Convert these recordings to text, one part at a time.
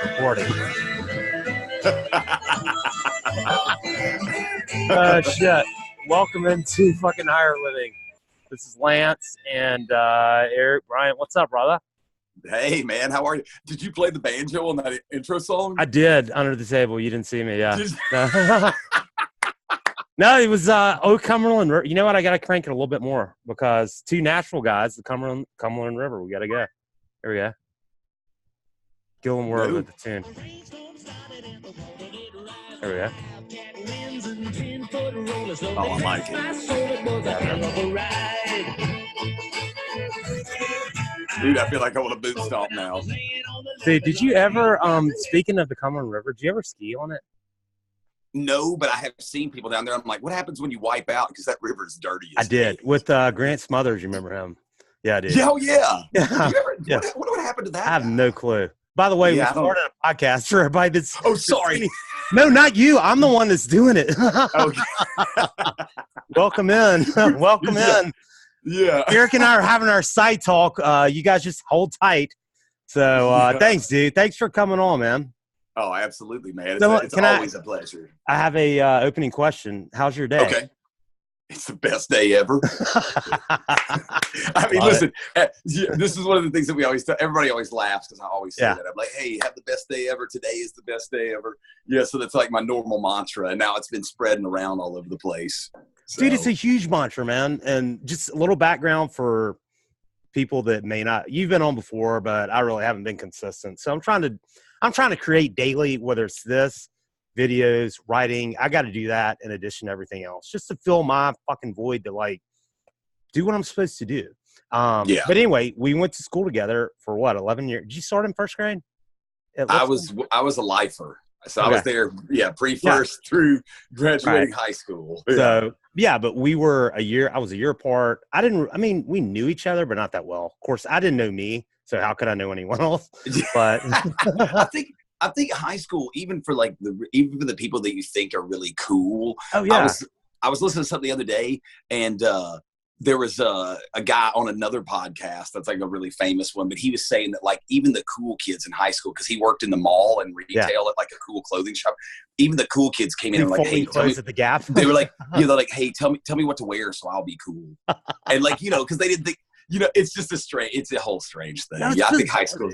Recording. Shit. Welcome into fucking Higher Living. This is Lance and Erik Bryant. What's up, brother? Hey, man. How are you? Did you play the banjo on that intro song? I did, under the table. You didn't see me, yeah. No, it was Cumberland River. You know what? I got to crank it a little bit more because two Nashville guys, the Cumberland River. We got to go. Here we go. Gillen Word with the tune. There we go. Oh, I like it. Dude, I feel like I want to boot stomp now. Dude, did you ever, speaking of the Cumberland River, did you ever ski on it? No, but I have seen people down there. I'm like, what happens when you wipe out? Because that river is dirty. I did. With Grant Smothers, you remember him? Yeah, I did. Yeah, yeah. Yeah. What happened to that? I have no clue. By the way, we started a podcast for everybody that's... Oh, sorry. No, not you. I'm the one that's doing it. Okay. Welcome in. Welcome in. Yeah. Erik and I are having our side talk. You guys just hold tight. So thanks, dude. Thanks for coming on, man. Oh, absolutely, man. So, it's always a pleasure. I have a opening question. How's your day? Okay. It's the best day ever. I mean, listen, this is one of the things that we always tell. Everybody always laughs because I always say that. I'm like, hey, have the best day ever. Today is the best day ever. Yeah, so that's like my normal mantra. And now it's been spreading around all over the place. So. Dude, it's a huge mantra, man. And just a little background for people that may not. You've been on before, but I really haven't been consistent. So I'm trying to create daily, whether it's this, videos, writing. I got to do that in addition to everything else, just to fill my fucking void to like do what I'm supposed to do. But anyway, we went to school together for what, 11 years? Did you start in first grade? I was a lifer. So I was there, pre-first through graduating high school. Yeah. So but we were I was a year apart. We knew each other, but not that well. Of course, I didn't know me. So how could I know anyone else? But I think high school, even for the people that you think are really cool. Oh yeah. I was listening to something the other day, and there was a guy on another podcast that's like a really famous one, but he was saying that like even the cool kids in high school, because he worked in the mall and retail at like a cool clothing shop, even the cool kids came in and like, hey, clothes at the Gap. They were like, they're like, hey, tell me what to wear so I'll be cool, and like because they didn't think it's just it's a whole strange thing. I think high school.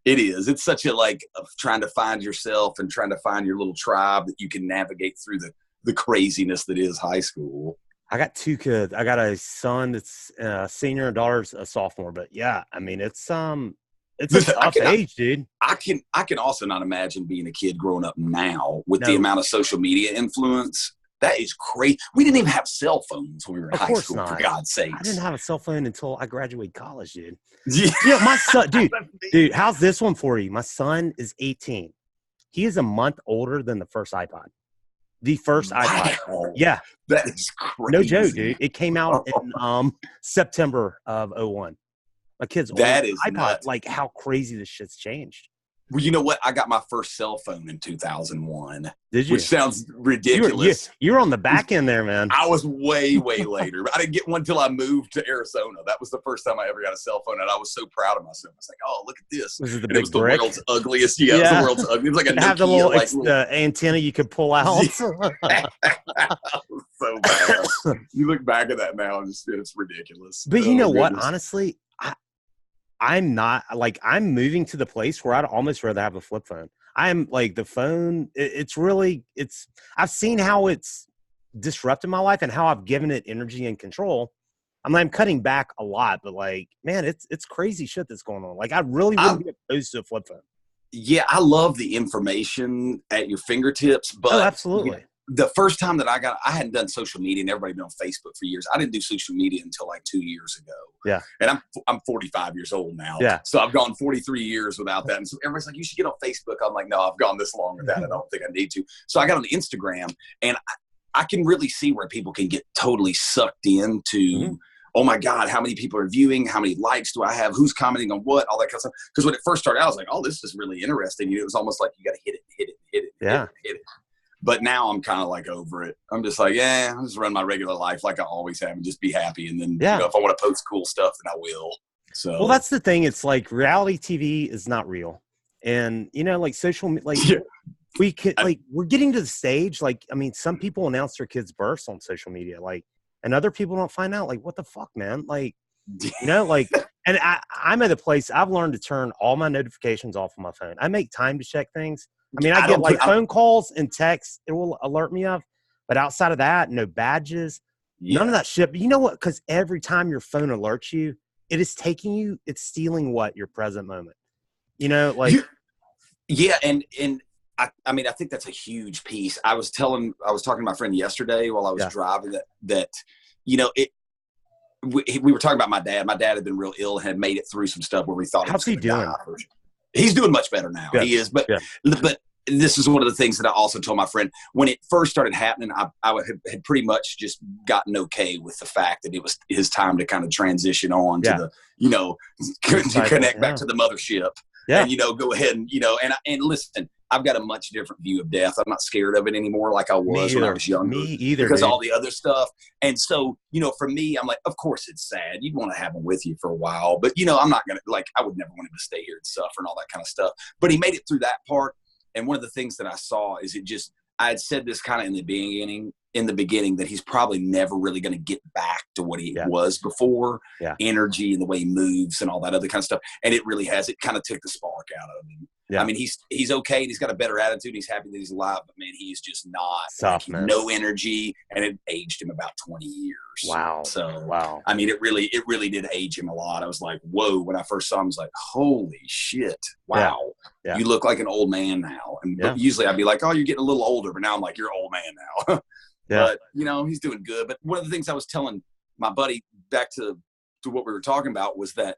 It is. It's such a trying to find yourself and trying to find your little tribe that you can navigate through the craziness that is high school. I got two kids. I got a son that's a senior and a daughter's a sophomore. But yeah, I mean, it's a tough age, dude. I can also not imagine being a kid growing up now with the amount of social media influence. That is crazy. We didn't even have cell phones when we were in high school, for God's sakes. I didn't have a cell phone until I graduated college, dude. Yeah, my son, dude, how's this one for you? My son is 18. He is a month older than the first iPod. The first iPod. Yeah. That is crazy. No joke, dude. It came out in September of 2001. My kid's older that than is iPod. nuts. Like how crazy this shit's changed. Well, you know what? I got my first cell phone in 2001. Did you? Which sounds ridiculous. You were on the back end there, man. I was way, way later. I didn't get one until I moved to Arizona. That was the first time I ever got a cell phone, and I was so proud of myself. I was like, "Oh, look at this!" Was it the and big it was brick? the world's ugliest. Yeah, it was the world's ugliest. It was like a Nokia, have the little antenna you could pull out. So bad. You look back at that now, and it's ridiculous. But you know what? Honestly, I'm not I'm moving to the place where I'd almost rather have a flip phone. I'm like the phone. I've seen how it's disrupted my life and how I've given it energy and control. I'm cutting back a lot, but man, it's crazy shit that's going on. I really wouldn't be opposed to a flip phone. Yeah, I love the information at your fingertips, but absolutely. The first time that I hadn't done social media, and everybody been on Facebook for years. I didn't do social media until 2 years ago. Yeah. And I'm 45 years old now. Yeah. So I've gone 43 years without that. And so everybody's like, you should get on Facebook. I'm like, no, I've gone this long with that. I don't think I need to. So I got on Instagram, and I can really see where people can get totally sucked into, oh my God, how many people are viewing? How many likes do I have? Who's commenting on what? All that kind of stuff. Because when it first started out, I was like, oh, this is really interesting. It was almost like you got to hit it. Hit it. But now I'm kind of over it. I'm just like, I'll just run my regular life like I always have and just be happy. And then if I want to post cool stuff, then I will. So, well, that's the thing. It's like reality TV is not real. And, you know, like we could, like, we're getting to the stage. Like, I mean, some people announce their kids' births on social media, like, and other people don't find out. Like, what the fuck, man? Like, you know, like, and I'm at a place I've learned to turn all my notifications off on my phone. I make time to check things. I mean, I get like phone calls and texts. It will alert me of, but outside of that, no badges, none of that shit. But you know what? Because every time your phone alerts you, it is taking you, it's stealing what? Your present moment. You know, like. And I mean, I think that's a huge piece. I was talking to my friend yesterday while I was driving that, you know, we were talking about my dad. My dad had been real ill and had made it through some stuff where we thought how's he doing? He's doing much better now. Good. He is, but this is one of the things that I also told my friend when it first started happening. I had pretty much just gotten okay with the fact that it was his time to kind of transition on to the, you know, to connect back to the mothership. Yeah. And, you know, go ahead and, you know, and listen, I've got a much different view of death. I'm not scared of it anymore like I was when I was younger. Me either. Because of all the other stuff. And so, you know, for me, I'm like, of course it's sad. You'd want to have him with you for a while. But, you know, I'm not going to, like, I would never want him to stay here and suffer and all that kind of stuff. But he made it through that part. And one of the things that I saw is I had said this kind of in the beginning that he's probably never really going to get back to what he was before. Yeah. Energy and the way he moves and all that other kind of stuff. And it really has. It kind of took the spark out of him. Yeah. I mean, he's okay. And he's got a better attitude. He's happy that he's alive. But, man, he's just not. Tough, man. No energy. And it aged him about 20 years. Wow. So, I mean, it really did age him a lot. I was like, whoa. When I first saw him, I was like, holy shit. Wow. Yeah. You look like an old man now. And usually I'd be like, oh, you're getting a little older. But now I'm like, you're an old man now. But, you know, he's doing good. But one of the things I was telling my buddy back to what we were talking about was that,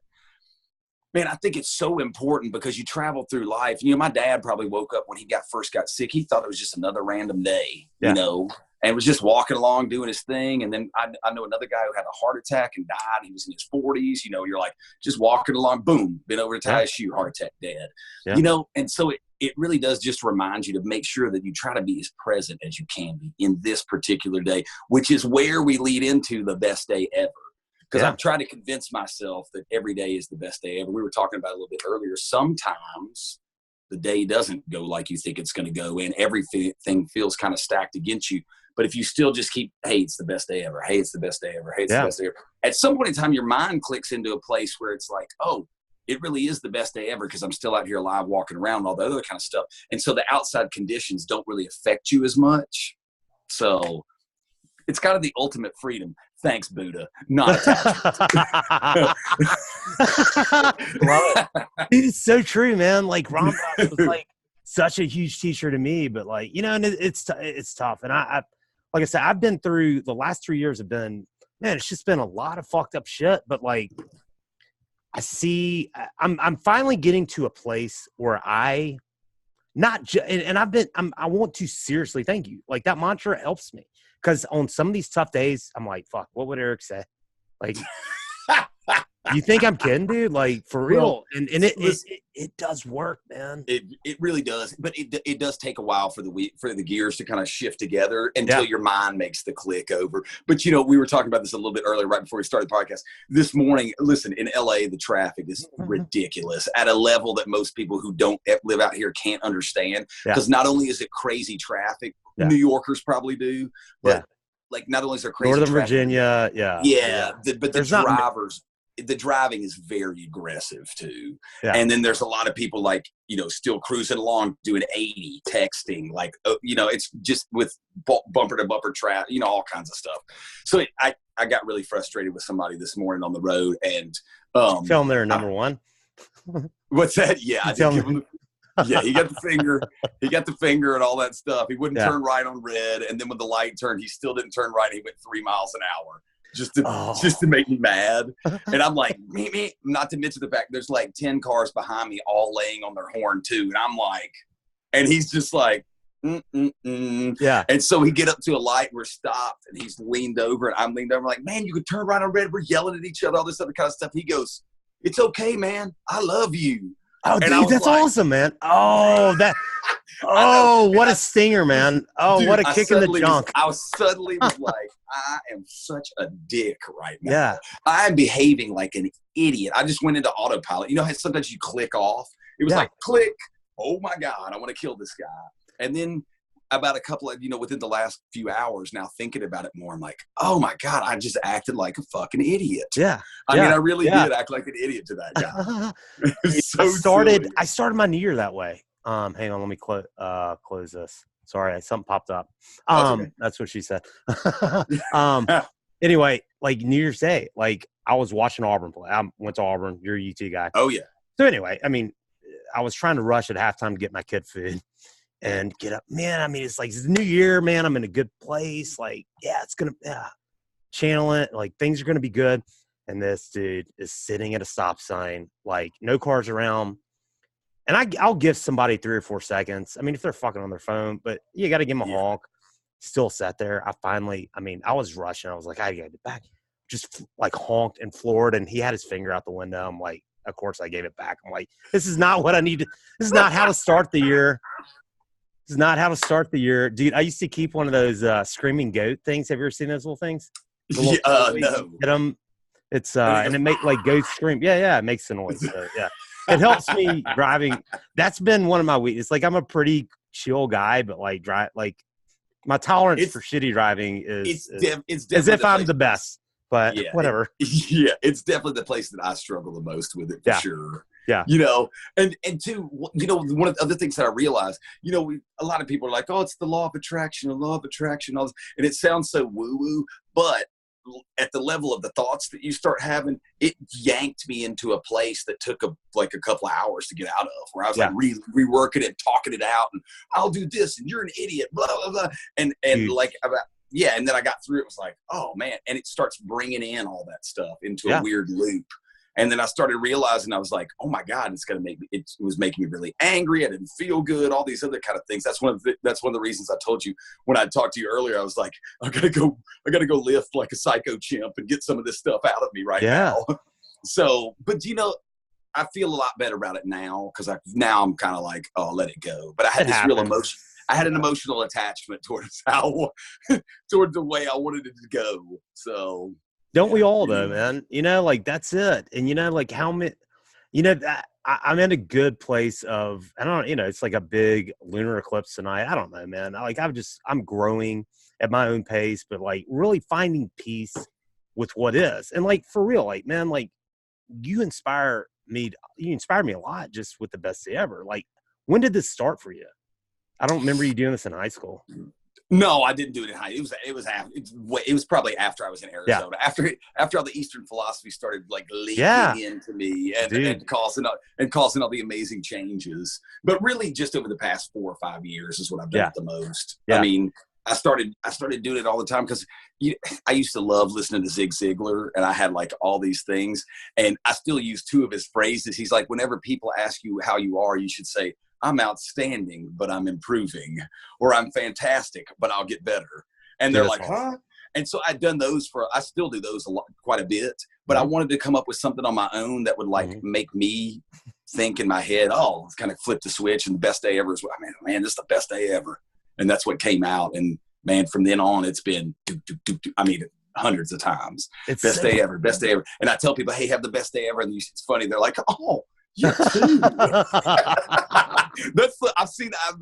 man, I think it's so important because you travel through life. You know, my dad probably woke up when he first got sick. He thought it was just another random day, you know, and was just walking along doing his thing. And then I know another guy who had a heart attack and died. He was in his 40s. You know, you're like just walking along, boom, been over to tie his shoe, heart attack, dead. Yeah. You know, and so it really does just remind you to make sure that you try to be as present as you can be in this particular day, which is where we lead into the best day ever. Because I'm trying to convince myself that every day is the best day ever. We were talking about it a little bit earlier. Sometimes the day doesn't go like you think it's going to go, and everything feels kind of stacked against you. But if you still just keep, hey, it's the best day ever. Hey, it's the best day ever. Hey, it's the best day ever. At some point in time, your mind clicks into a place where it's like, oh, it really is the best day ever because I'm still out here alive, walking around, and all the other kind of stuff. And so the outside conditions don't really affect you as much. So it's kind of the ultimate freedom. Thanks, Buddha. Not attachment. Love it. Dude, it's so true, man. Like Ram Dass was like such a huge teacher to me, but like, you know, and it's tough. And I like I said, I've been through the last 3 years have been, man, it's just been a lot of fucked up shit. But like, I'm finally getting to a place where I want to seriously thank you. Like that mantra helps me. Because on some of these tough days, I'm like, fuck, what would Erik say? Like, you think I'm kidding, dude? Like, for real. And it does work, man. It really does. But it does take a while for the gears to kind of shift together until your mind makes the click over. But, you know, we were talking about this a little bit earlier, right before we started the podcast. This morning, listen, in LA, the traffic is ridiculous at a level that most people who don't live out here can't understand. Because not only is it crazy traffic, New Yorkers probably do, but like not only is there crazy Northern traffic, Virginia, but the driving is very aggressive too. Yeah. And then there's a lot of people like, you know, still cruising along doing 80, texting, like, you know, it's just with bumper to bumper traffic, you know, all kinds of stuff. So I got really frustrated with somebody this morning on the road and tell them they're number one. What's that? Yeah, I did give him he got the finger. He got the finger and all that stuff. He wouldn't turn right on red, and then when the light turned, he still didn't turn right. He went 3 miles an hour just to make me mad. And I'm like, me. Not to mention the fact there's like 10 cars behind me, all laying on their horn too, and I'm like, and he's just like, yeah. And so we get up to a light, we're stopped, and he's leaned over, and I'm leaned over, like, man, you could turn right on red. We're yelling at each other, all this other kind of stuff. He goes, "It's okay, man. I love you." Oh, dude, that's like, awesome, man. Oh, I know. Oh, what a stinger, man. Oh, Dude, what a kick in the junk. I was suddenly was like, I am such a dick right now. Yeah. I am behaving like an idiot. I just went into autopilot. You know how sometimes you click off? It was like, click. Oh, my God, I want to kill this guy. And then about a couple of, within the last few hours now thinking about it more, I'm like, oh, my God, I just acted like a fucking idiot. Yeah. I mean, I really did act like an idiot to that guy. I started my New Year that way. Hang on, let me close this. Sorry, something popped up. That's what she said. Anyway, like New Year's Day, like I was watching Auburn play. I went to Auburn. You're a UT guy. Oh yeah. So anyway, I mean, I was trying to rush at halftime to get my kid food and get up. Man, I mean, it's like it's New Year, man. I'm in a good place. Like, it's gonna channel it. Like things are gonna be good. And this dude is sitting at a stop sign, like no cars around. And I'll give somebody 3 or 4 seconds. I mean, if they're fucking on their phone, but you got to give them a honk. Still sat there. I was rushing. I was like, I got to get back. Just like honked and floored. And he had his finger out the window. I'm like, of course I gave it back. I'm like, this is not what I need. This is not how to start the year. This is not how to start the year. Dude, I used to keep one of those screaming goat things. Have you ever seen those little things? No. Hit them. It's and it make like goats scream. Yeah, it makes a noise. So, yeah. It helps me driving. That's been one of my weaknesses. Like I'm a pretty chill guy, but like my tolerance for shitty driving is as if I'm the best. But whatever. It's definitely the place that I struggle the most with it for sure. Yeah. And two, one of the other things that I realized, a lot of people are like, oh, it's the law of attraction, all this, and it sounds so woo-woo, but at the level of the thoughts that you start having, it yanked me into a place that took a couple of hours to get out of, where I was like reworking it, talking it out, and I'll do this, and you're an idiot, blah blah blah, and like about and then I got through it. Was like, oh man, and it starts bringing in all that stuff into a weird loop. And then I started realizing, I was like, oh my God, it was making me really angry. I didn't feel good, all these other kind of things. That's one of the reasons I told you when I talked to you earlier, I was like, I gotta go lift like a psycho chimp and get some of this stuff out of me right now. So, but I feel a lot better about it now, because now I'm kind of like, oh, let it go. But I had real emotion. I had an emotional attachment towards towards the way I wanted it to go. So. Don't we all though, man? Like that's it. And like how many, that I'm in a good place of, I don't, it's like a big lunar eclipse tonight. I don't know, man. I'm growing at my own pace, but like really finding peace with what is. And like for real, like, man, like you inspire me a lot just with the best day ever. Like when did this start for you? I don't remember you doing this in high school. No, I didn't do it in high. It was probably after I was in Arizona. After all the Eastern philosophy started like leaking into me and causing all the amazing changes. But really, just over the past 4 or 5 years is what I've done it the most. Yeah. I mean, I started doing it all the time because I used to love listening to Zig Ziglar, and I had like all these things, and I still use 2 of his phrases. He's like, whenever people ask you how you are, you should say, I'm outstanding, but I'm improving, or I'm fantastic, but I'll get better. And they're like, huh? And so I'd done those I still do those quite a bit, but I wanted to come up with something on my own that would make me think in my head, oh, let's kind of flip the switch, and the best day ever is, man, this is the best day ever. And that's what came out. And man, from then on, it's been, hundreds of times. It's best day ever. And I tell people, hey, have the best day ever. And it's funny. They're like, oh, you too.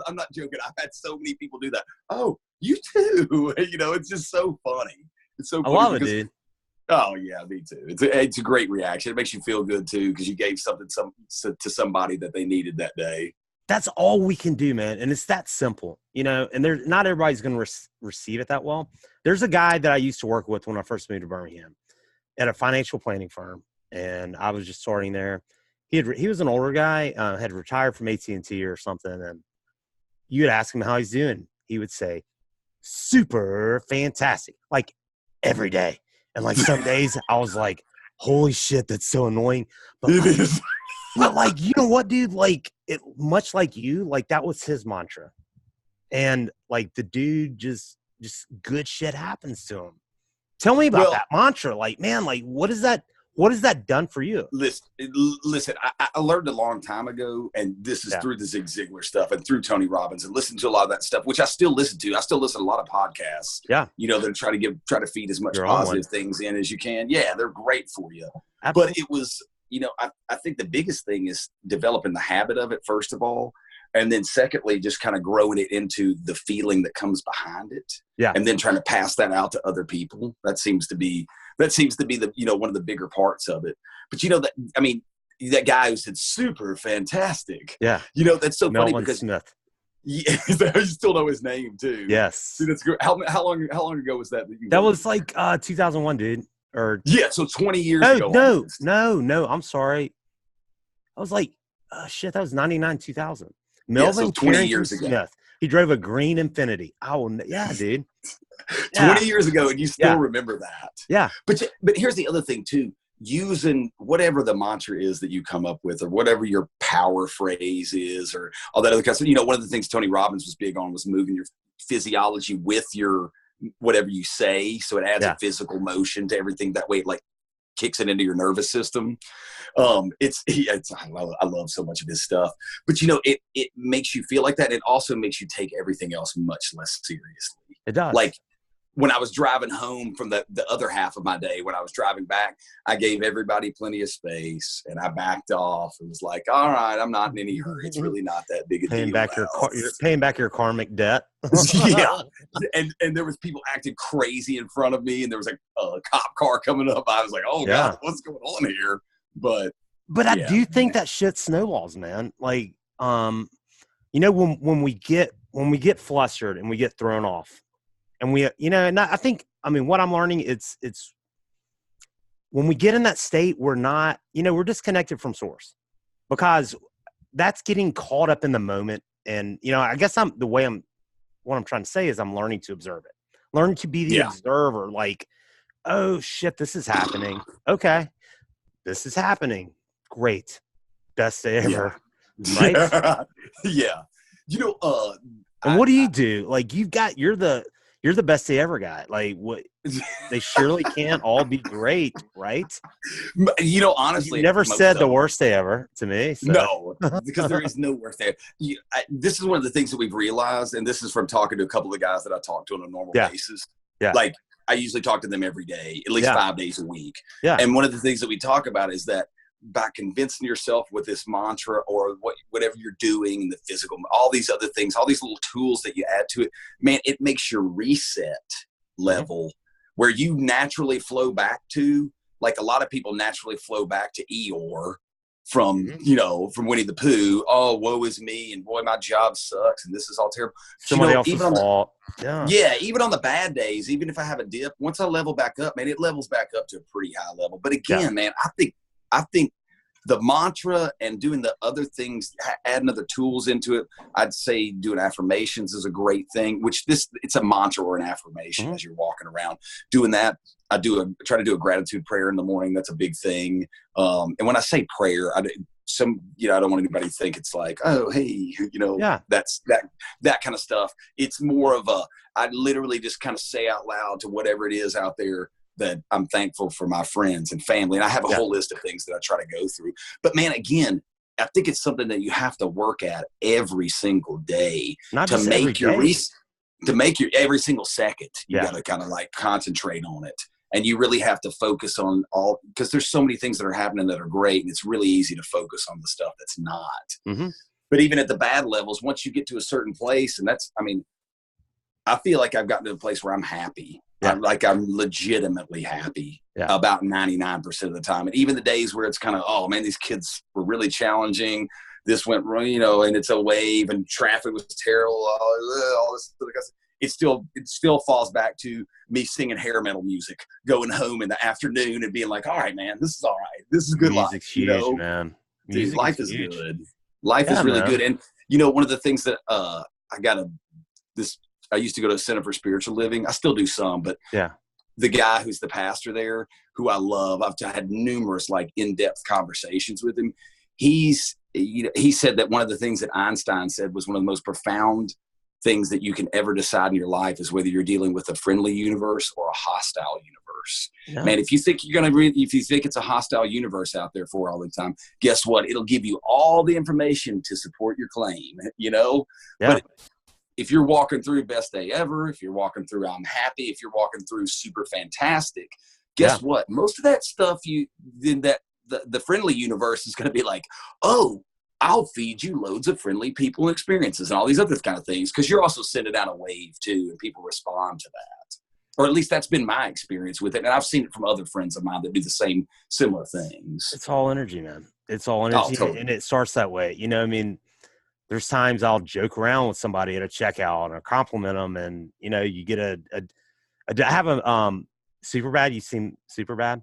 I'm not joking. I've had so many people do that. Oh, you too. It's just so funny. It's so funny. I love it, dude. Oh yeah, me too. It's a great reaction. It makes you feel good too, because you gave something to somebody that they needed that day. That's all we can do, man. And it's that simple, and not everybody's going to receive it that well. There's a guy that I used to work with when I first moved to Birmingham at a financial planning firm. And I was just starting there. He was an older guy, had retired from AT&T or something. And you would ask him how he's doing. He would say, super fantastic, like every day. And like some days I was like, holy shit, that's so annoying. But like, you know what, dude? Like it, much like you, like that was his mantra. And like the dude just good shit happens to him. Tell me about that mantra. Like, man, like what what has that done for you? Listen, I learned a long time ago, and this is through the Zig Ziglar stuff and through Tony Robbins, and listened to a lot of that stuff, which I still listen to. I still listen to a lot of podcasts. Yeah. That try to feed as much positive things in as you can. Yeah, they're great for you. Absolutely. But it was, I think the biggest thing is developing the habit of it, first of all. And then secondly, just kind of growing it into the feeling that comes behind it. Yeah. And then trying to pass that out to other people. That seems to be the, one of the bigger parts of it. But that guy who said super fantastic. Yeah. That's so funny because Smith. Yeah, you still know his name too. Yes. See, that's good. How long ago was that? That was like 2001, dude. So 20 years ago. No. I'm sorry. I was like, that was 99, 2000. Melvin 20 years ago. Smith. He drove a green Infinity. Dude. 20 years ago, and you still remember that. Yeah. But here's the other thing too. Using whatever the mantra is that you come up with, or whatever your power phrase is, or all that other kind of stuff. One of the things Tony Robbins was big on was moving your physiology with your whatever you say, so it adds a physical motion to everything. That way, it like kicks it into your nervous system. I love so much of his stuff. But it makes you feel like that. It also makes you take everything else much less seriously. It does. Like when I was driving home from the other half of my day, when I was driving back, I gave everybody plenty of space, and I backed off and was like, all right, I'm not in any hurry. It's really not that big a deal. You're paying back your karmic debt. Yeah. And there was people acting crazy in front of me, and there was like a cop car coming up. I was like, oh God, what's going on here? But I do think that shit snowballs, man. Like, when we get flustered and we get thrown off, and I think, what I'm learning, it's when we get in that state, we're not, we're disconnected from source, because that's getting caught up in the moment. And, I guess what I'm trying to say is I'm learning to observe it, learning to be the observer. Like, oh shit, this is happening. Okay. This is happening. Great. Best day ever. Yeah. Right? Yeah. And what do you do? Like, you're the best day ever guy. Like, what? They surely can't all be great, right? Honestly, you never said the worst day ever to me. So. No, because there is no worst day. This is one of the things that we've realized, and this is from talking to a couple of guys that I talk to on a normal basis. Yeah. Like, I usually talk to them every day, at least 5 days a week. Yeah. And one of the things that we talk about is that by convincing yourself with this mantra, or whatever you're doing, the physical, all these other things, all these little tools that you add to it, man, it makes your reset level where you naturally flow back to, like a lot of people naturally flow back to Eeyore from Winnie the Pooh. Oh, woe is me, and boy, my job sucks, and this is all terrible. Somebody else's fault. Even on the bad days, even if I have a dip, once I level back up, man, it levels back up to a pretty high level. But again, man, I think the mantra and doing the other things, adding other tools into it, I'd say doing affirmations is a great thing, it's a mantra or an affirmation as you're walking around. Doing that, I try to do a gratitude prayer in the morning. That's a big thing. And when I say prayer, I don't want anybody to think it's like, oh, hey, that's that kind of stuff. It's more of I literally just kind of say out loud to whatever it is out there that I'm thankful for my friends and family. And I have a whole list of things that I try to go through. But man, again, I think it's something that you have to work at every single day to make your every single second. You got to kind of like concentrate on it. And you really have to focus on because there's so many things that are happening that are great. And it's really easy to focus on the stuff that's not. Mm-hmm. But even at the bad levels, once you get to a certain place, and I feel like I've gotten to a place where I'm happy. Yeah. I'm legitimately happy about 99% of the time. And even the days where it's kind of, oh man, these kids were really challenging. This went wrong, and it's a wave and traffic was terrible. All this other stuff. It still falls back to me singing hair metal music, going home in the afternoon and being like, all right, man, this is all right. This is good life. Music's huge, man. Dude, life is good. Life is really good. And, one of the things that I used to go to a Center for Spiritual Living. I still do some, but the guy who's the pastor there, who I love, I've had numerous like in-depth conversations with him. He said that one of the things that Einstein said was one of the most profound things that you can ever decide in your life is whether you're dealing with a friendly universe or a hostile universe. universe. Yeah. Man, if you think if you think it's a hostile universe out there for all the time, guess what? It'll give you all the information to support your claim, Yeah. But if you're walking through best day ever, if you're walking through I'm happy, if you're walking through super fantastic, guess what? Most of that stuff the friendly universe is going to be like, oh, I'll feed you loads of friendly people and experiences and all these other kind of things, because you're also sending out a wave too, and people respond to that. Or at least that's been my experience with it. And I've seen it from other friends of mine that do the similar things. It's all energy, man. It's all energy. Totally. And it starts that way. I mean, there's times I'll joke around with somebody at a checkout and I compliment them, and you get I have a super bad. You seen super bad?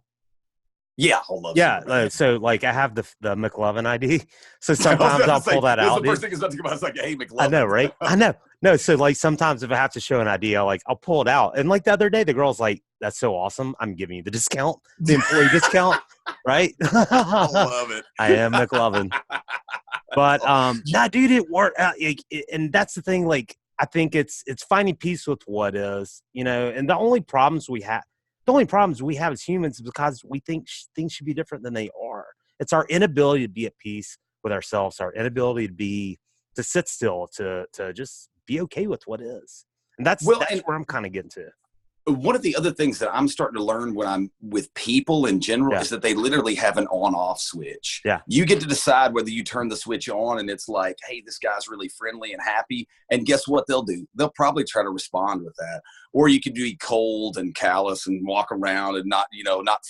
Yeah, I love yeah. So like I have the McLovin ID. So sometimes I'll pull that out. The first thing is about to come out. It's like, hey, McLovin. I know, right? I know. No, so like sometimes if I have to show an ID, I'll pull it out. And like the other day, the girl's like, "That's so awesome! I'm giving you the discount, the employee discount, right?" I love it. I am McLovin. But nah, dude, it worked. And that's the thing. Like, I think it's finding peace with what is, and the only problems we have as humans is because we think things should be different than they are. It's our inability to be at peace with ourselves, our inability to sit still, to just be okay with what is. And that's where I'm kind of getting to. One of the other things that I'm starting to learn when I'm with people in general is that they literally have an on-off switch. Yeah. You get to decide whether you turn the switch on and it's like, hey, this guy's really friendly and happy. And guess what they'll do? They'll probably try to respond with that. Or you could be cold and callous and walk around and not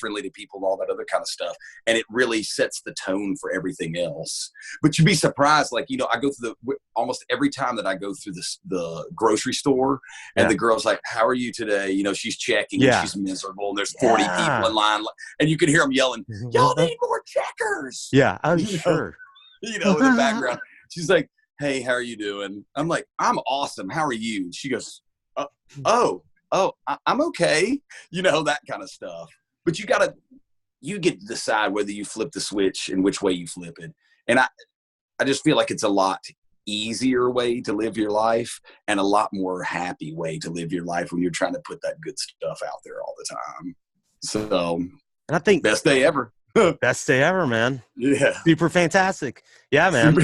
friendly to people and all that other kind of stuff. And it really sets the tone for everything else. But you'd be surprised. Like, I go through almost every time that I go through the grocery store and the girl's like, how are you today? She's checking and she's miserable and there's 40 people in line. And you can hear them yelling, y'all need more checkers. Yeah, I'm sure. In the background. She's like, hey, how are you doing? I'm like, I'm awesome. How are you? And she goes, I'm okay. That kind of stuff. But you get to decide whether you flip the switch and which way you flip it. And I just feel like it's a lot easier way to live your life and a lot more happy way to live your life when you're trying to put that good stuff out there all the time. So, and I think best day ever. Best day ever, man. Yeah. Super fantastic. Yeah, man.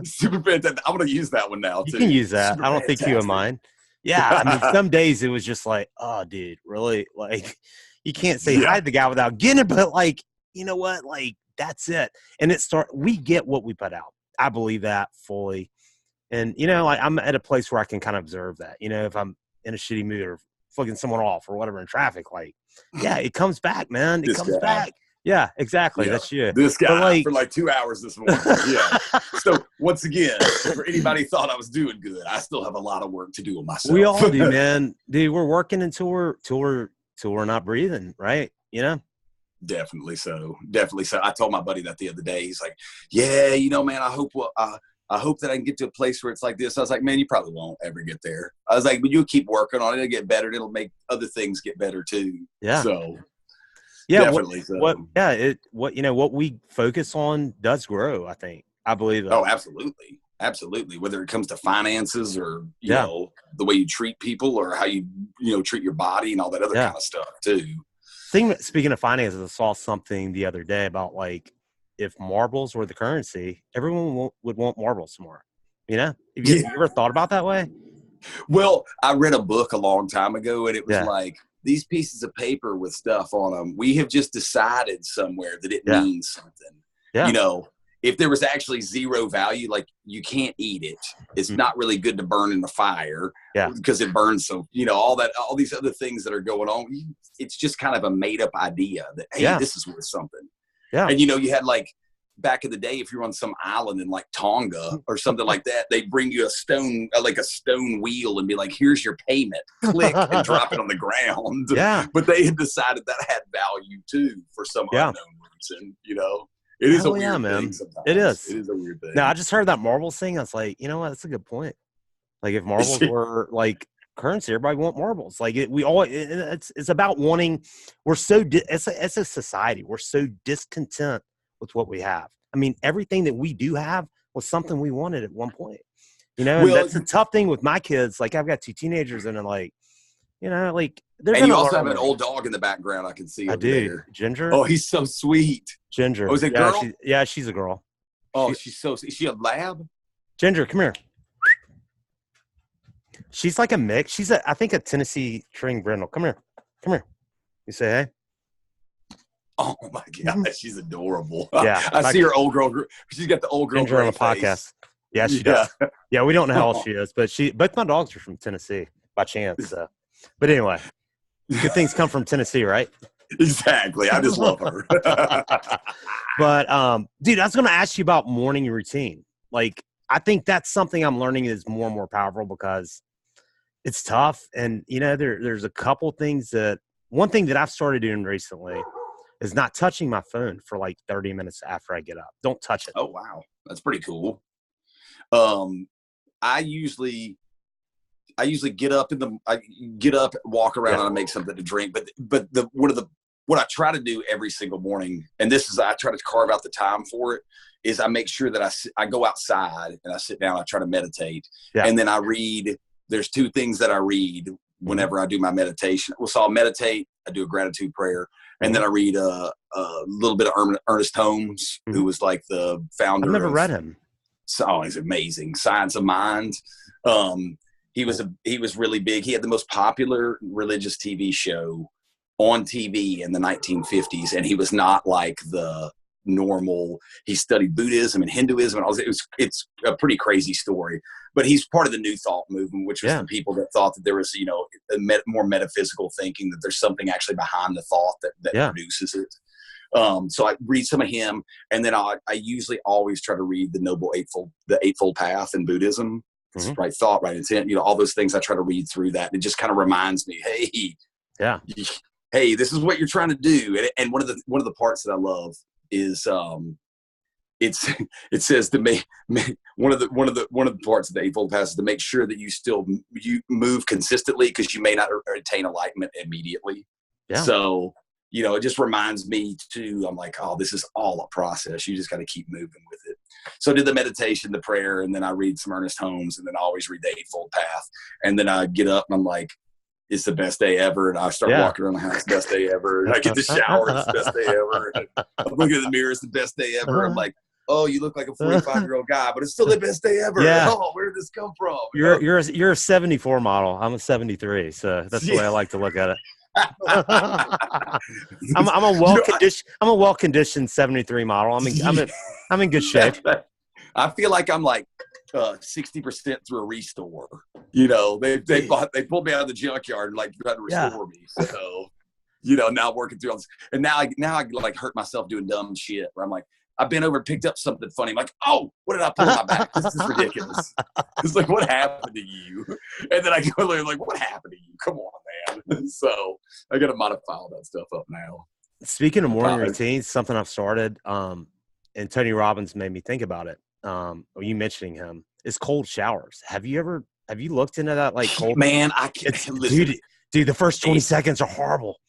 Super fantastic. I'm going to use that one now, too. You can use that. I don't think you would mind. Yeah. I mean, some days it was just like, oh, dude, really? Like, you can't say hi to the guy without getting it, but like, you know what? Like, that's it. And we get what we put out. I believe that fully. And, like I'm at a place where I can kind of observe that, if I'm in a shitty mood or flicking someone off or whatever in traffic, like, yeah, it comes back, man. It comes back. Yeah, exactly. Yeah. That's you. This guy for like 2 hours this morning. Yeah. So once again, for anybody who thought I was doing good, I still have a lot of work to do with myself. We all do, man. Dude, we're working until we're not breathing, right? Definitely so. Definitely so. I told my buddy that the other day. He's like, yeah, man, I hope that I can get to a place where it's like this. I was like, man, you probably won't ever get there. I was like, but you'll keep working on it. It'll get better. It'll make other things get better too. Yeah. So yeah, definitely. What we focus on does grow. I think. I believe that. Oh, absolutely. Absolutely. Whether it comes to finances or, you know, the way you treat people or how you treat your body and all that other kind of stuff too. Speaking of finances, I saw something the other day about like, if marbles were the currency, everyone would want marbles more. Have you ever thought about that way? Well, I read a book a long time ago, and it was like, these pieces of paper with stuff on them, we have just decided somewhere that it means something. Yeah. If there was actually zero value, like you can't eat it. It's not really good to burn in the fire because it burns. So, all these other things that are going on, it's just kind of a made up idea that, hey, this is worth something. Yeah. And, you had like back in the day, if you're on some island in like Tonga or something like that, they'd bring you a stone wheel and be like, here's your payment, click and drop it on the ground. Yeah. But they had decided that had value too for some unknown reason, It is a weird thing sometimes. It is. It is a weird thing. Now, I just heard that marbles thing. I was like, you know what? That's a good point. Like, if marbles were like currency, everybody want marbles. Like, it's about wanting. We're so as a society, we're so discontent with what we have. I mean, everything that we do have was something we wanted at one point. And that's the tough thing with my kids. Like, I've got 2 teenagers, and they're like, You know, like they're And going you to also have learn. an old dog in the background I can see I over do. there. Ginger. Oh, he's so sweet. Ginger. Oh, is it Yeah, girl? she's a girl. Oh, she's so. Is she a lab? Ginger, come here. She's like a mix. She's I think a Tennessee String Brindle. Come here. Come here. You say hey. Oh my God, she's adorable. Yeah, I see her old girl. She's got the old girl Ginger on a face. podcast. Yeah, she does. Yeah, we don't know how old she is, but both my dogs are from Tennessee by chance. So. But anyway, good things come from Tennessee, right? Exactly. I just love her. But dude, I was going to ask you about morning routine. Like, I think that's something I'm learning is more and more powerful because it's tough. And you know, there's a couple things one thing that I've started doing recently is not touching my phone for like 30 minutes after I get up. Don't touch it. Oh wow, that's pretty cool. I usually get up walk around, and I make something to drink. But what I try to do every single morning, and this is I try to carve out the time for it, is I make sure that I go outside and I sit down. I try to meditate, and then I read. There's two things that I read whenever I do my meditation. Well, so I'll meditate. I do a gratitude prayer. And then I read a little bit of Ernest Holmes, who was like the founder. I've never read him. Oh, he's amazing. Science of Mind. He was really big. He had the most popular religious TV show on TV in the 1950s, and he was not like the normal. He studied Buddhism and Hinduism, and all this. It's a pretty crazy story. But he's part of the New Thought movement, which was the people that thought that there was, you know, more metaphysical thinking, that there's something actually behind the thought that produces it. So I read some of him, and then I usually always try to read the Eightfold Path in Buddhism. It's right thought, right intent, you know, all those things. I try to read through that. And it just kind of reminds me, hey, this is what you're trying to do. And one of the parts that I love is it says to me, one of the parts of the Eightfold Path is to make sure that you move consistently, because you may not attain enlightenment immediately. Yeah. So, you know, it just reminds me too. I'm like, oh, this is all a process. You just got to keep moving with it. So I did the meditation, the prayer, and then I read some Ernest Holmes, and then I always read the Eightfold Path. And then I get up and I'm like, it's the best day ever. And I start walking around the house, best day ever. And I get the shower, it's the best day ever. And I'm looking in the mirror, it's the best day ever. I'm like, oh, you look like a 45-year-old guy, but it's still the best day ever. Yeah. Oh, where did this come from? You're a 74 model. I'm a 73, so that's the way I like to look at it. I'm a well-conditioned 73 model. I'm in good shape. I feel like I'm like 60% through a restore. You know, they pulled me out of the junkyard and like tried to restore me. So, you know, now working through all this, and now I like hurt myself doing dumb shit where I'm like, I bent over and picked up something funny. I'm like, oh, what did I pull in my back? This is ridiculous. It's like, what happened to you? And then I go there like, what happened to you? Come on, man. So I got to modify all that stuff up now. Speaking of morning routines, something I've started, and Tony Robbins made me think about it. You mentioning him is cold showers. Have you looked into that? Like cold, man, I can't listen. Dude, the first 20 seconds are horrible,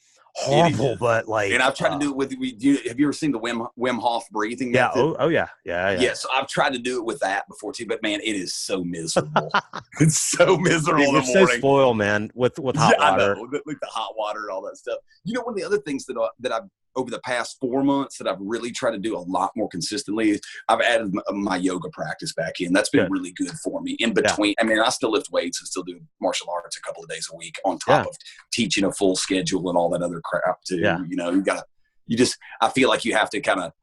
but like, and I've tried to do it with. Have you ever seen the Wim Hof breathing method? Oh yeah. Yes, so I've tried to do it with that before too, but man, it is so miserable. It's so miserable. You're in the morning. So spoiled, man, with hot water. I know, like the hot water and all that stuff. You know, one of the other things that I've over the past 4 months that I've really tried to do a lot more consistently is I've added my yoga practice back in. That's been really good for me in between. I mean, I still lift weights and still do martial arts a couple of days a week on top of teaching a full schedule and all that other crap too. You know, I feel like you have to kind of,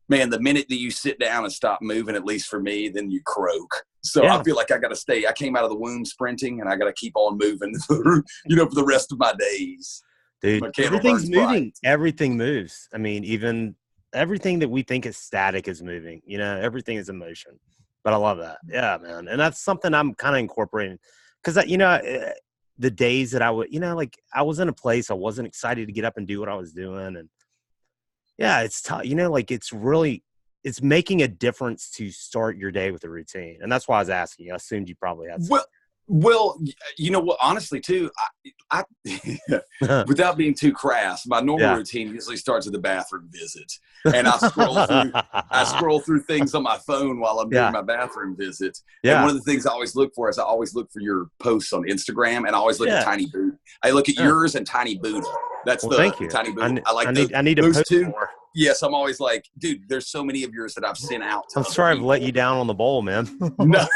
man, the minute that you sit down and stop moving, at least for me, then you croak. So I feel like I got to stay. I came out of the womb sprinting, and I got to keep on moving, for the rest of my days. Dude, everything's moving. Bright. Everything moves. I mean, even everything that we think is static is moving. You know, everything is in motion. But I love that. Yeah, man. And that's something I'm kind of incorporating. Because, you know, the days that I would, you know, like I was in a place I wasn't excited to get up and do what I was doing. And, yeah, it's tough. You know, like it's making a difference to start your day with a routine. And that's why I was asking you. I assumed you probably had some. Well, you know what? Honestly, too, I without being too crass, my normal routine usually starts with a bathroom visit, and I scroll through things on my phone while I'm doing my bathroom visit. And one of the things I always look for is I always look for your posts on Instagram, and I always look at Tiny Buddha. I look at yours and Tiny Buddha. That's thank you. Tiny Buddha. I need to those post two. More. Yes, I'm always like, dude, there's so many of yours that I've sent out. I'm sorry I've let you down on the bowl, man. No.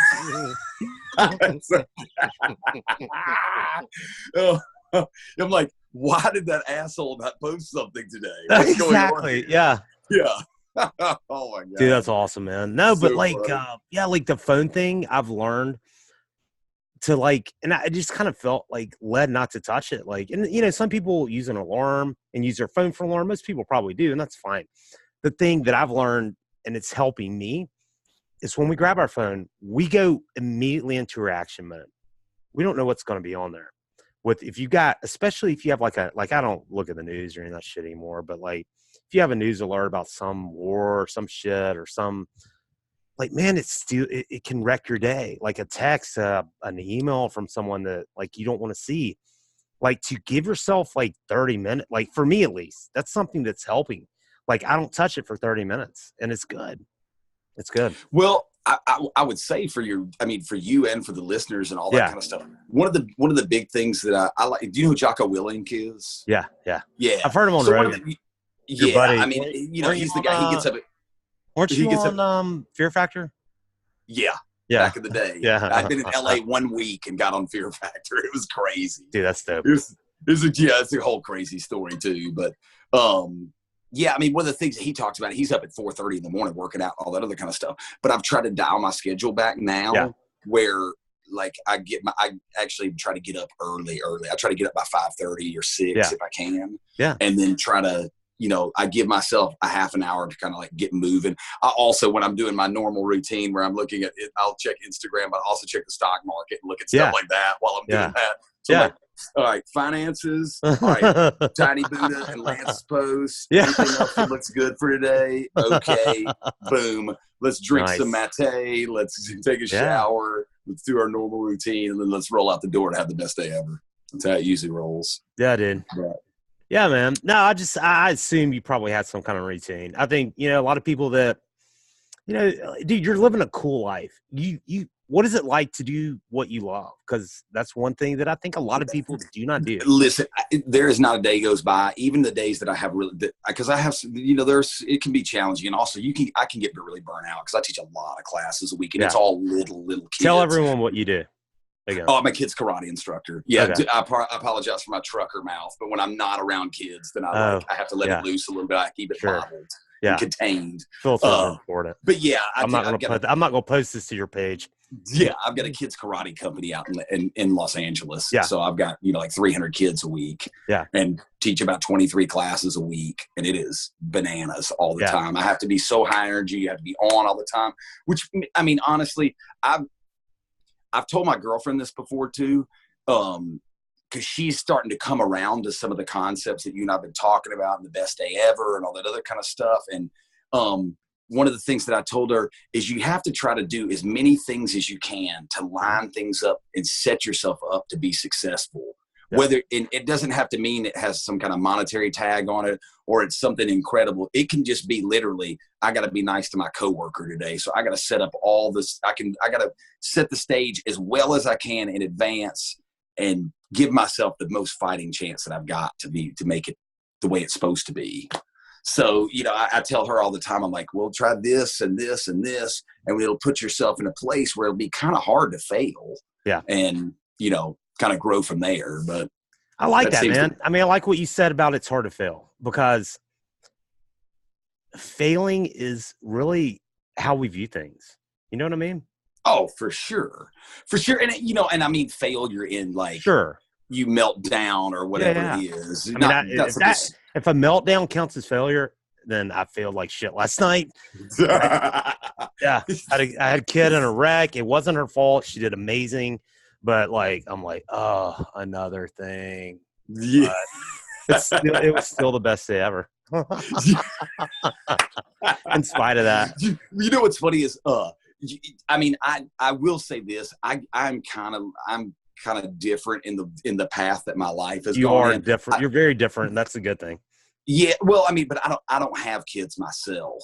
I'm like, why did that asshole not post something today? What's exactly. Going on? Yeah. Oh my god, dude, that's awesome, man. No, so but like, like the phone thing, I've learned to like, and I just kind of felt like led not to touch it. Like, and you know, some people use an alarm and use their phone for alarm. Most people probably do, and that's fine. The thing that I've learned, and it's helping me, is when we grab our phone, we go immediately into reaction mode. We don't know what's going to be on there. If you got, especially if you have like I don't look at the news or any of that shit anymore, but like if you have a news alert about some war or some shit or some, like, man, it's still, it can wreck your day. Like a text, an email from someone that like you don't want to see. Like to give yourself like 30 minutes, like for me at least, that's something that's helping. Like I don't touch it for 30 minutes and it's good. It's good. Well, I would say for you and for the listeners and all that kind of stuff. One of the big things that I like. Do you know who Jocko Willink is? Yeah. I've heard him on Rogan. Buddy, I mean, you know, he's the guy. He gets up. Weren't you on Fear Factor? Yeah. Back in the day. Yeah. I'd been in LA 1 week and got on Fear Factor. It was crazy. Dude, that's dope. It's a whole crazy story too. But yeah, I mean, one of the things that he talks about, he's up at 4:30 in the morning working out, all that other kind of stuff. But I've tried to dial my schedule back now where like I actually try to get up early. I try to get up by 5:30 or 6 if I can. Yeah. And then try to, you know, I give myself a half an hour to kind of like get moving. I also, when I'm doing my normal routine where I'm looking at it, I'll check Instagram, but I also check the stock market and look at stuff like that while I'm doing that. So like, all right, finances, all right, Tiny Buddha and Lance's post. Anything else that looks good for today? Okay, boom. Let's drink some mate. Let's take a shower. Let's do our normal routine, and then let's roll out the door to have the best day ever. That's how it usually rolls. Yeah, dude. But, yeah, man. No, I assume you probably had some kind of routine. I think, you know, a lot of people that, you know, dude, you're living a cool life. What is it like to do what you love? Because that's one thing that I think a lot of people do not do. Listen, there is not a day goes by, even the days that I have really, because I have, you know, it can be challenging. And also I can get really burnt out because I teach a lot of classes a week and it's all little kids. Tell everyone what you do. Oh, I'm a kid's karate instructor. Yeah, okay. I apologize for my trucker mouth, but when I'm not around kids, then I have to let it loose a little bit. I keep it bottled and contained. Feels important. But yeah, I'm not going to post this to your page. Yeah, I've got a kids karate company out in Los Angeles. Yeah. So I've got, you know, like 300 kids a week. Yeah. And teach about 23 classes a week, and it is bananas all the time. I have to be so high energy. You have to be on all the time. Which, I mean, honestly, I've told my girlfriend this before too, because she's starting to come around to some of the concepts that you and I've been talking about, and the best day ever and all that other kind of stuff. And one of the things that I told her is you have to try to do as many things as you can to line things up and set yourself up to be successful. Yeah. Whether it doesn't have to mean it has some kind of monetary tag on it or it's something incredible. It can just be literally, I got to be nice to my coworker today. So I got to set up all this. I got to set the stage as well as I can in advance and give myself the most fighting chance that I've got to make it the way it's supposed to be. So, you know, I tell her all the time, I'm like, well, try this and this and this, and it'll put yourself in a place where it'll be kind of hard to fail. Yeah. And, you know, kind of grow from there. But I like that, man. I mean, I like what you said about it's hard to fail, because failing is really how we view things. You know what I mean? Oh, for sure. For sure. And, you know, and I mean, failure in like, you melt down or whatever it is. I mean, if a meltdown counts as failure, then I failed like shit last night. Yeah. I had a kid in a wreck. It wasn't her fault. She did amazing. But like, I'm like, oh, another thing. Yeah. It was still the best day ever. In spite of that. You know what's funny is I mean, I will say this. I'm kind of different in the path that my life has You gone are in. different. You're very different. And that's a good thing. Yeah, well, I mean, but I don't have kids myself,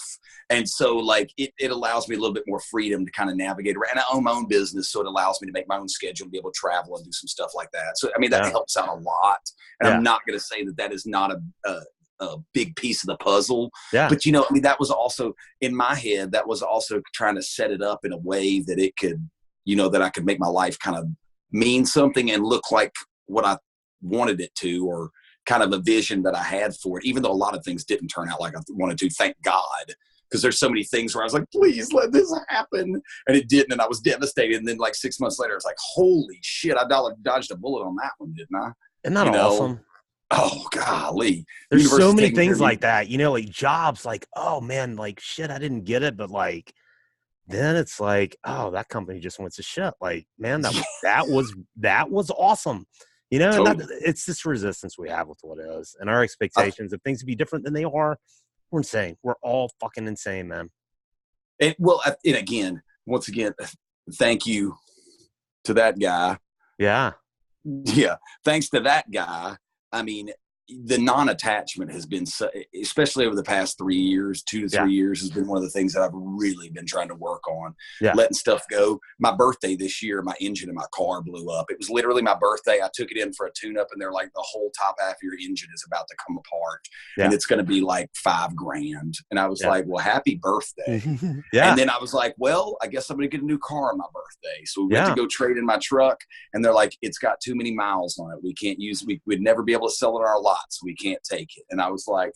and so like it allows me a little bit more freedom to kind of navigate around. And I own my own business, so it allows me to make my own schedule, and be able to travel and do some stuff like that. So I mean, that helps out a lot. And I'm not going to say that is not a big piece of the puzzle. Yeah. But I mean, that was also in my head. That was also trying to set it up in a way that it could, that I could make my life kind of mean something and look like what I wanted it to, or kind of a vision that I had for it, even though a lot of things didn't turn out like I wanted to, thank God. Because there's so many things where I was like, please let this happen. And it didn't. And I was devastated. And then like 6 months later, I was like, holy shit, I dodged a bullet on that one, didn't I? Isn't that awesome? Oh, golly. There's so many things like that, like jobs, like, oh man, like shit, I didn't get it. But like, then it's like, oh, that company just went to shit. Like, man, that was awesome. Totally. And it's this resistance we have with what it is, and our expectations of things to be different than they are. We're insane. We're all fucking insane, man. And once again, thank you to that guy. Yeah. Yeah. Thanks to that guy. I mean, the non-attachment has been, especially over the past 3 years, 2 to 3 years, has been one of the things that I've really been trying to work on. Letting stuff go. My birthday this year, my engine in my car blew up. It was literally my birthday. I took it in for a tune-up, and they're like, the whole top half of your engine is about to come apart, and it's going to be like $5,000. And I was like, well, happy birthday. And then I was like, well, I guess I'm going to get a new car on my birthday. So we went to go trade in my truck, and they're like, it's got too many miles on it. We can't use it. We'd never be able to sell it on our lot. So we can't take it. And I was like,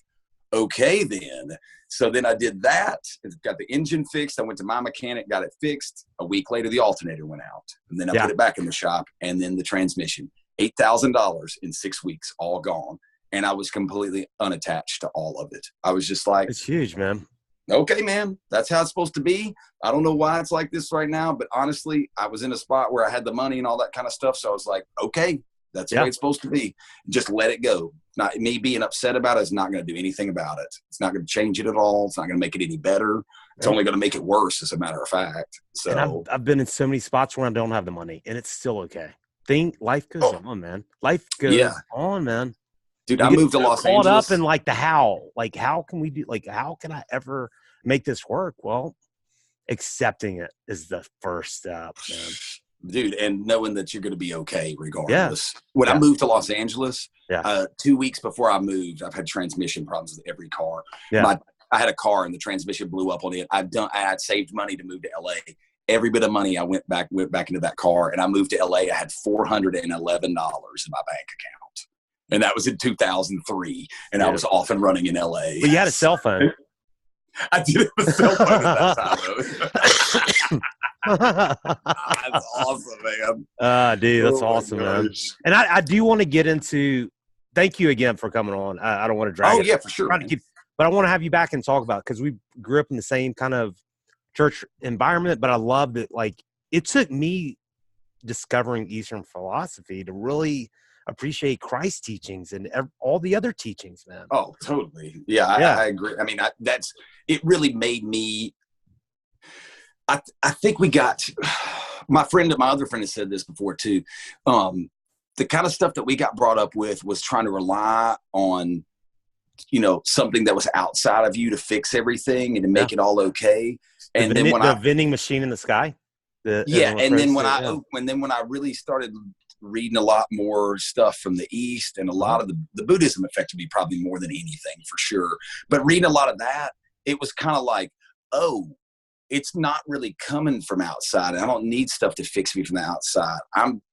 okay, then. So then I did that. Got the engine fixed. I went to my mechanic, got it fixed. A week later, the alternator went out. And then I put it back in the shop. And then the transmission, $8,000 in 6 weeks, all gone. And I was completely unattached to all of it. I was just like, it's huge, man. Okay, man, that's how it's supposed to be. I don't know why it's like this right now, but honestly, I was in a spot where I had the money and all that kind of stuff. So I was like, okay, that's the way it's supposed to be. Just let it go. Not me being upset about it is not going to do anything about it. It's not going to change it at all. It's not going to make it any better. It's only going to make it worse, as a matter of fact. So and I've been in so many spots where I don't have the money, and it's still okay. Life goes on, man. Life goes on, man. Dude, I moved to Los Angeles. Caught up in like the how. Like, how can we do? Like, how can I ever make this work? Well, accepting it is the first step, man. Dude, and knowing that you're going to be okay regardless. When I moved to Los Angeles, 2 weeks before I moved, I've had transmission problems with every car. I had a car and the transmission blew up on it. I had saved money to move to LA. Every bit of money I went back into that car, and I moved to LA. I had $411 in my bank account. And that was in 2003, and I was off and running in LA. But you had a cell phone. I did have a cell phone at that time, though. That's awesome, man. Dude, that's awesome, man. And I do want to get into. Thank you again for coming on. I don't want to drag. Yeah, for sure. But I want to have you back and talk about, because we grew up in the same kind of church environment. But I love that. Like, it took me discovering Eastern philosophy to really appreciate Christ's teachings and all the other teachings, man. Oh, totally. Yeah, I agree. I mean, it really made me. I think we got my other friend has said this before too. The kind of stuff that we got brought up with was trying to rely on, something that was outside of you to fix everything and to make it all okay. And then when the vending machine in the sky. And then when I really started reading a lot more stuff from the East, and a lot of the Buddhism affected me probably more than anything, for sure. But reading a lot of that, it was kind of like, oh, it's not really coming from outside. I don't need stuff to fix me from the outside.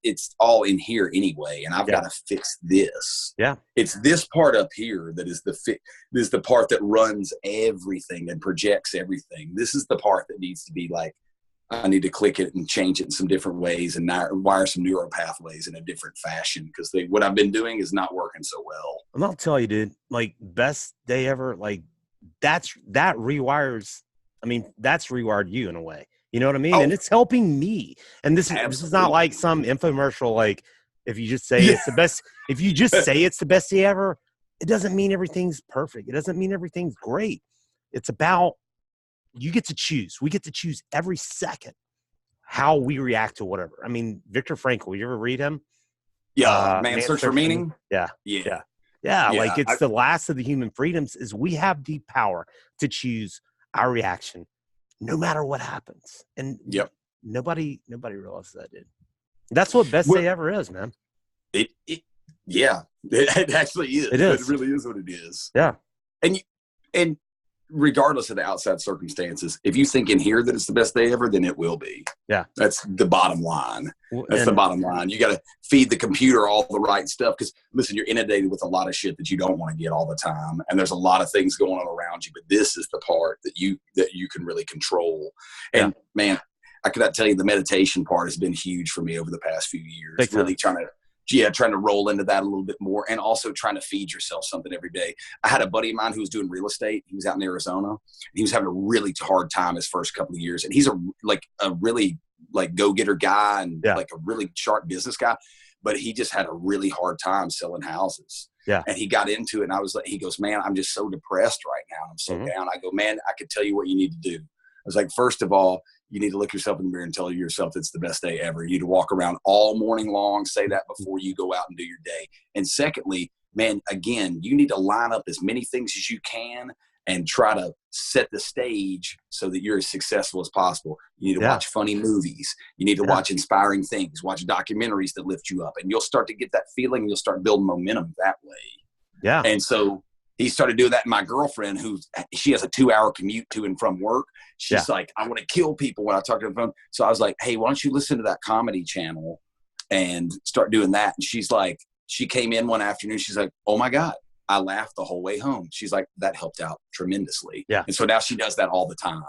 It's all in here anyway, and I've got to fix this. Yeah. It's this part up here that is this is the part that runs everything and projects everything. This is the part that needs to be like, I need to click it and change it in some different ways and wire some neural pathways in a different fashion, because what I've been doing is not working so well. And I'll tell you, dude, like, best day ever, like that rewires. I mean, that's rewired you in a way. You know what I mean? And it's helping me. And this is not like some infomercial. Like, if you just say it's the best, if you just say it's the best day ever, it doesn't mean everything's perfect. It doesn't mean everything's great. It's about you get to choose. We get to choose every second how we react to whatever. I mean, Viktor Frankl, you ever read him? Yeah, Man's Man's Search for Meaning. Yeah. Yeah. Yeah. Like, Yeah. it's the last of the human freedoms is we have the power to choose our reaction no matter what happens. And Yep. nobody realizes that, dude. That's what best day ever is, man. Yeah, it actually is. It is. It really is what it is. Yeah. And regardless of the outside circumstances, if you think in here that it's the best day ever, then it will be. Yeah. That's the bottom line. That's And the bottom line. You got to feed the computer all the right stuff because, listen, you're inundated with a lot of shit that you don't want to get all the time, and there's a lot of things going on around you. But this is the part that you can really control. And man, I cannot tell you, the meditation part has been huge for me over the past few years. Really trying to roll into that a little bit more, and also trying to feed yourself something every day. I had a buddy of mine who was doing real estate. He was out in Arizona. He was having a really hard time his first couple of years. And he's a really go-getter guy and like a really sharp business guy, but he just had a really hard time selling houses. Yeah. And he got into it, and I was like, he goes, man, I'm just so depressed right now. I'm so down. I go, man, I could tell you what you need to do. I was like, first of all, you need to look yourself in the mirror and tell yourself it's the best day ever. You need to walk around all morning long, say that before you go out and do your day. And secondly, man, again, you need to line up as many things as you can and try to set the stage so that you're as successful as possible. You need to watch funny movies. You need to watch inspiring things, watch documentaries that lift you up, and you'll start to get that feeling, and you'll start building momentum that way. Yeah. And so he started doing that. My girlfriend, she has a 2-hour commute to and from work. She's like, I want to kill people when I talk to the phone. So I was like, hey, why don't you listen to that comedy channel and start doing that? And she's like, she came in one afternoon. She's like, oh my God, I laughed the whole way home. She's like, that helped out tremendously. Yeah. And so now she does that all the time.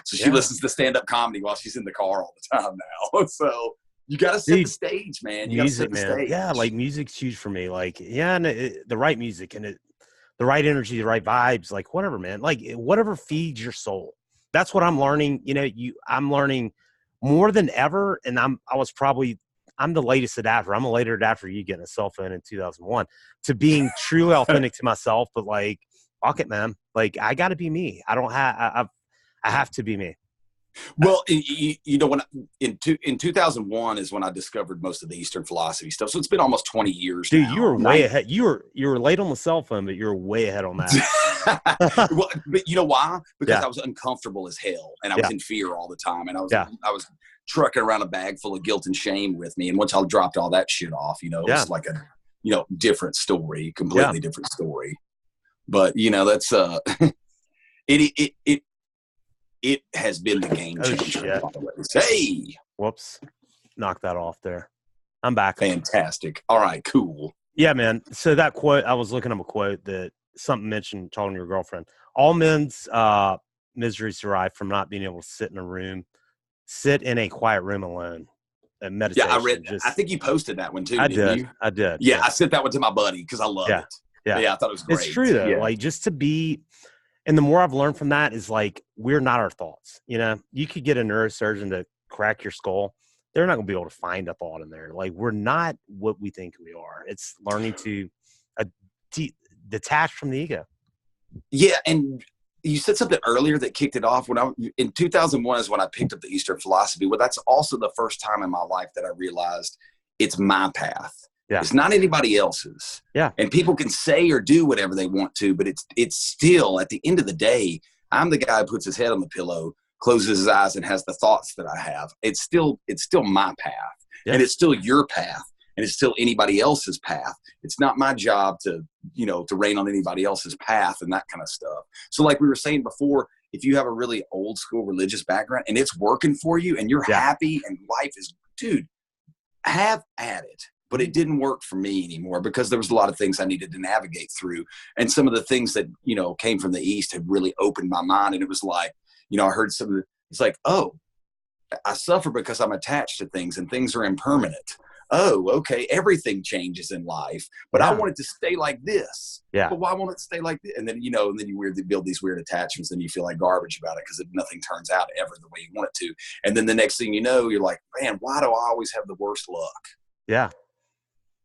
So she listens to stand-up comedy while she's in the car all the time now. So you got to set the stage, man. You got to set the stage. Yeah, like music's huge for me. Like, and the right music and the right energy, the right vibes, like whatever, man, like whatever feeds your soul. That's what I'm learning. You know, I'm learning more than ever. And I'm the latest adapter. I'm a later adapter. You getting a cell phone in 2001 to being truly authentic to myself. But like, fuck it, man. Like I got to be me. I have to be me. Well, you know, in 2001 is when I discovered most of the Eastern philosophy stuff. So it's been almost 20 years. Dude, now. You were way ahead. You were late on the cell phone, but you were way ahead on that. Well, but you know why? Because I was uncomfortable as hell, and I was in fear all the time, and I was trucking around a bag full of guilt and shame with me. And once I dropped all that shit off, you know, it was like a different story, completely different story. But you know, that's it has been the game changer. Hey, whoops, knock that off there. I'm back. Fantastic. All right, cool. Yeah, man. So that quote, I was looking up a quote that something mentioned talking to your girlfriend. All men's miseries derive from not being able to sit in a quiet room alone and meditate. Yeah, I read. I think you posted that one too. I did. You? I did. Yeah, I sent that one to my buddy because I love it. Yeah, I thought it was great. It's true though. Like just to be. And the more I've learned from that is like, we're not our thoughts. You know, you could get a neurosurgeon to crack your skull. They're not going to be able to find a thought in there. Like, we're not what we think we are. It's learning to detach from the ego. Yeah. And you said something earlier that kicked it off. In 2001 is when I picked up the Eastern philosophy. Well, that's also the first time in my life that I realized it's my path. Yeah. It's not anybody else's. Yeah. And people can say or do whatever they want to, but it's still, at the end of the day, I'm the guy who puts his head on the pillow, closes his eyes, and has the thoughts that I have. It's still my path. Yeah. And it's still your path. And it's still anybody else's path. It's not my job to rain on anybody else's path and that kind of stuff. So like we were saying before, if you have a really old school religious background and it's working for you and you're happy and life is, dude, have at it. But it didn't work for me anymore because there was a lot of things I needed to navigate through. And some of the things that, came from the East had really opened my mind. And it was like, I heard it's like, oh, I suffer because I'm attached to things and things are impermanent. Oh, okay. Everything changes in life, but I want it to stay like this. Yeah. But why won't it stay like this? And then, and then you build these weird attachments and you feel like garbage about it because nothing turns out ever the way you want it to. And then the next thing you know, you're like, man, why do I always have the worst luck? Yeah.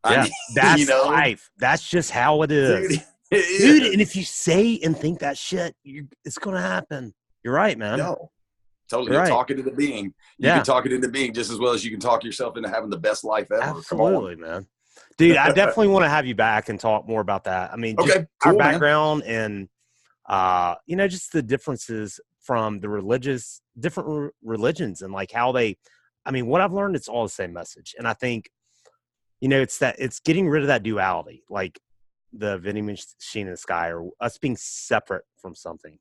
Yeah, that's life. That's just how it is. Dude, and if you say and think that shit, it's going to happen. You're right, man. No, totally. You're You'll right. talk it into being. You Yeah, can talk it into being just as well as you can talk yourself into having the best life ever. Come on. absolutely, man. Dude, I definitely want to have you back and talk more about that. I mean, just Okay, our cool, man. background and just the differences from the different religions and like how they, I mean, what I've learned, it's all the same message. And I think, it's getting rid of that duality, like the vending machine in the sky or us being separate from something,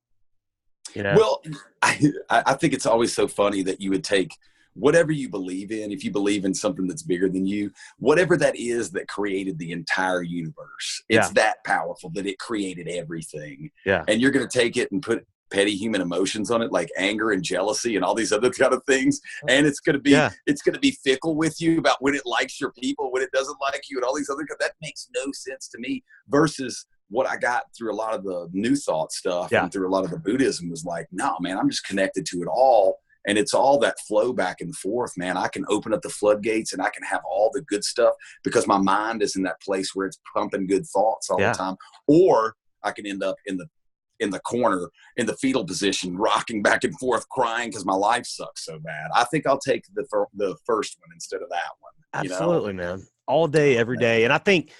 Well, I think it's always so funny that you would take whatever you believe in, if you believe in something that's bigger than you, whatever that is that created the entire universe, it's Yeah. that powerful that it created everything. Yeah. And you're going to take it and put petty human emotions on it, like anger and jealousy and all these other kind of things. And it's going to be fickle with you about when it likes your people, when it doesn't like you, and all these other, that makes no sense to me versus what I got through a lot of the New Thought stuff and through a lot of the Buddhism was like, no, man, I'm just connected to it all. And it's all that flow back and forth, man. I can open up the floodgates and I can have all the good stuff because my mind is in that place where it's pumping good thoughts all the time. Or I can end up in the corner, in the fetal position, rocking back and forth, crying because my life sucks so bad. I think I'll take the first one instead of that one. Absolutely, man. All day, every day. And I think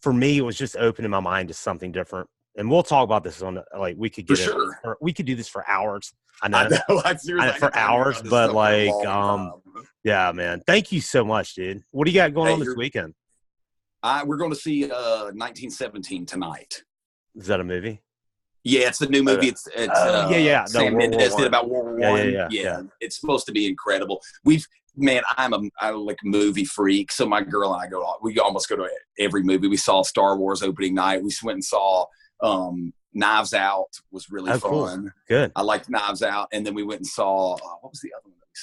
for me, it was just opening my mind to something different. And we'll talk about this on we could get we could do this for hours. I know for hours, but yeah, man. Thank you so much, dude. What do you got going on this weekend? We're going to see 1917 tonight. Is that a movie? Yeah, it's the new movie. It's Sam Mendes did about World War I. Yeah, it's supposed to be incredible. I'm a like movie freak, so my girl and I we almost go to every movie. We saw Star Wars opening night. We went and saw Knives Out, was really fun. Cool. Good. I liked Knives Out, and then we went and saw what was the other one that we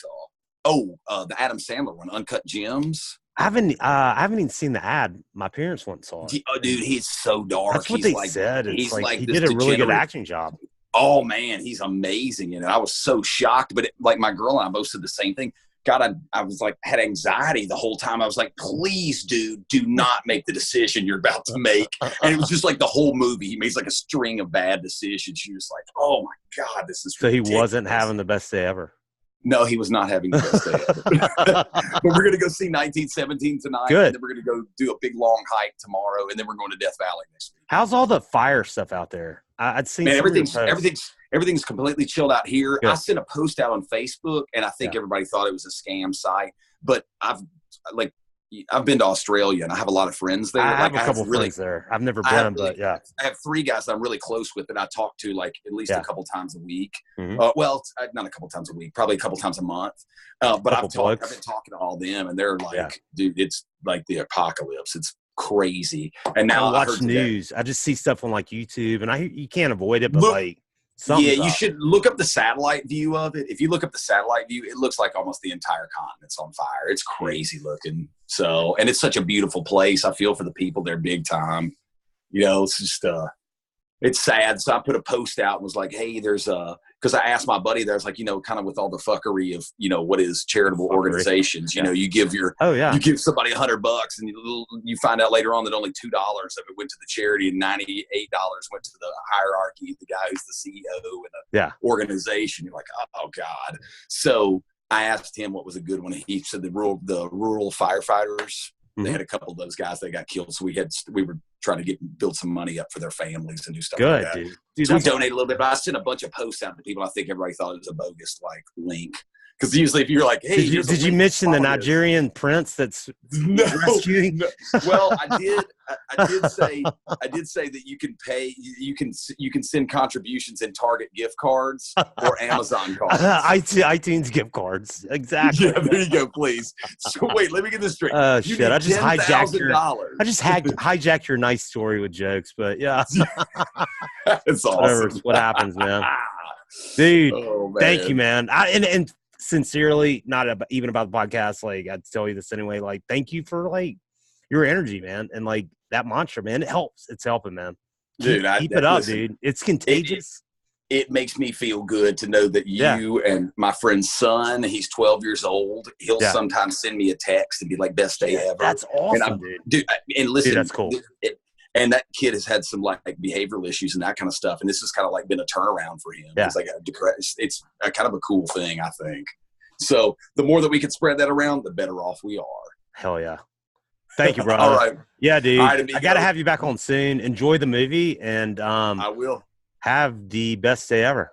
saw? The Adam Sandler one, Uncut Gems. I haven't even seen the ad. My parents went and saw it. Oh, dude, he's so dark. That's what they said. He's like he did a really good acting job. Oh man, he's amazing, and I was so shocked. But my girl and I both said the same thing. God, I was like, had anxiety the whole time. I was like, please, dude, do not make the decision you're about to make. And it was just like the whole movie. He makes like a string of bad decisions. She was like, oh my God, this is ridiculous. So he wasn't having the best day ever. No, he was not having the best day ever. But we're going to go see 1917 tonight. Good. And then we're going to go do a big long hike tomorrow. And then we're going to Death Valley next week. How's all the fire stuff out there? I'd seen everything's completely chilled out here. Good. I sent a post out on Facebook, and I think everybody thought it was a scam site. But I've been to Australia, and I have a lot of friends there. I have a couple friends there. I've never been, but yeah. I have 3 guys that I'm really close with that I talk to like at least a couple times a week. Mm-hmm. Not a couple times a week, probably a couple times a month. But I've been talking to all them, and they're like, dude, it's like the apocalypse. It's crazy. And now I watch news. I just see stuff on like YouTube, and you can't avoid it, but you should look up the satellite view of it. If you look up the satellite view, it looks like almost the entire continent's on fire. It's crazy looking. So, and it's such a beautiful place. I feel for the people there big time. It's just, it's sad. So I put a post out and was like, hey, because I asked my buddy there, I was like, kind of with all the fuckery of, what is charitable organizations, you give you give somebody $100 and you find out later on that only $2 of it went to the charity and $98 went to the hierarchy, the guy who's the CEO in the organization. You're like, oh God. So I asked him what was a good one. He said the rural firefighters. They had a couple of those guys that got killed. So we were trying to build some money up for their families and do stuff like that. Dude, so we donated a little bit, but I sent a bunch of posts out to people. I think everybody thought it was a bogus link. Because usually if you're like, hey, did you mention the Nigerian prince that's rescuing? No. Well, I did say that you can pay, you can send contributions in Target gift cards or Amazon cards. iTunes gift cards. Exactly. Yeah, there you go, please. So wait, let me get this straight. Shit, I just hijacked your nice story with jokes, but yeah. That's awesome. What happens, man. Dude, thank you, man. And sincerely, not even about the podcast, like I'd tell you this anyway, like thank you for like your energy, man, and like that mantra, man. It helps. It's helping, man. Dude, keep it up, dude. It's contagious. It makes me feel good to know that you and my friend's son, he's 12 years old. He'll sometimes send me a text and be like, best day ever. That's awesome, dude. And listen, dude, that's cool. And that kid has had some like behavioral issues and that kind of stuff. And this has kind of like been a turnaround for him. Yeah. He's like it's a kind of a cool thing, I think. So the more that we can spread that around, the better off we are. Hell yeah. Thank you, brother. All right. Yeah, dude. All right, amigo. I got to have you back on soon. Enjoy the movie, and I will. have the best day ever.